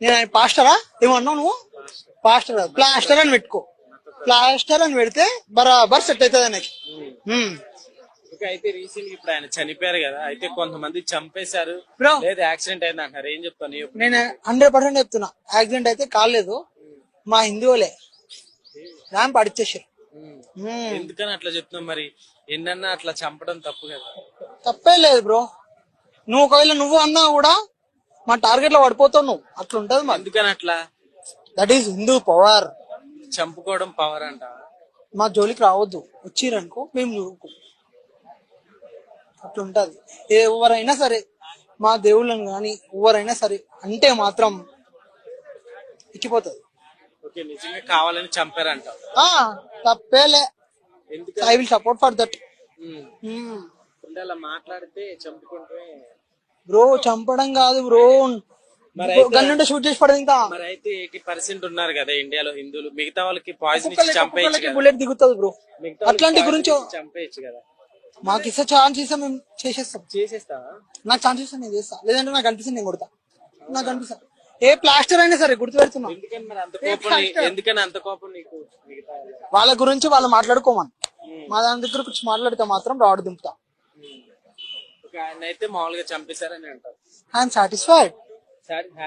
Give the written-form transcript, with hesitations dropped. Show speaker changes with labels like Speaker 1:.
Speaker 1: నేను పాస్టరా ఏమన్నావు నువ్వు? పాస్టర్ ప్లాస్టర్ అని పెట్టుకో. ప్లాస్టర్ అని పెడితే బరాబర్ సెట్ అవుతుంది ఆయనకి.
Speaker 2: అయితే రీసెంట్ ఇప్పుడు ఆయన చనిపోయారు కదా, అయితే కొంతమంది చంపేశారు
Speaker 1: బ్రో
Speaker 2: లేదా యాక్సిడెంట్ అయింది అంటారు, ఏం చెప్తాను?
Speaker 1: నేను 100% చెప్తున్నా, యాక్సిడెంట్ అయితే కాలేదు. మా హిందువులే ర్యాంప్ అడిచేసారు.
Speaker 2: ఎందుకని అట్లా చెప్తున్నాం మరి? ఎన్నన్నా అట్లా చంపడం తప్పు కదా?
Speaker 1: తప్పే లేదు బ్రో. నువ్వు ఒకవేళ నువ్వు అన్నా కూడా మా టార్గెట్ లో పడిపోతావు నువ్వు. అట్లా ఉంటది మరి.
Speaker 2: ఎందుకని అట్లా?
Speaker 1: That is Hindu power.
Speaker 2: చంపుకోవడం పవర్ అంట.
Speaker 1: మా జోలికి రావద్దు, వచ్చిరనుకో మేము చూడుకో. అట్లుంటది. ఎవరైనా సరే మా దేవుళ్ళని గాని ఎవరైనా సరే అంటే మాత్రం ఎక్కిపోతుంది.
Speaker 2: ఓకే, నిజంగా కావాలని చంపారంట.
Speaker 1: తప్పేలే.
Speaker 2: ఎందుకు
Speaker 1: I will support for that.
Speaker 2: అలా మాట్లాడితే చంపుకుంటే
Speaker 1: బ్రో చంపడం కాదు బ్రో, గన్నుంటే షూట్ చేసి పడదు. ఇంకా
Speaker 2: మరి అయితే 80% ఉన్నారు కదా ఇండియాలో హిందువులు, మిగతా వాళ్ళకి పాయిజన్ ఇచ్చి చంపేయచ్చు కదా?
Speaker 1: బుల్లెట్ దిగుతుంది బ్రో. అట్లాంటి గురించి
Speaker 2: చంపేయచ్చు కదా?
Speaker 1: మాకు ఇస్తే ఛాన్స్ ఇస్తే మేము
Speaker 2: చేసేస్తావా?
Speaker 1: నాకు ఛాన్స్ ఇస్తే నేను చేస్తా, లేదంటే నాకు అనిపిస్తుంది నేను కొడతా. నాకు అనిపిస్తా ఏ ప్లాస్టర్ అయినా సరే గుర్తు పెడుతున్నా.
Speaker 2: ఎందుకని అంత కోపం నీకు?
Speaker 1: వాళ్ళ గురించి వాళ్ళు మాట్లాడుకోమని, మా దాని దగ్గర గురించి మాట్లాడితే మాత్రం రాడు దింపుతా.
Speaker 2: ఆయన అయితే మామూలుగా చంపేశారని అంటారు.
Speaker 1: I'm satisfied.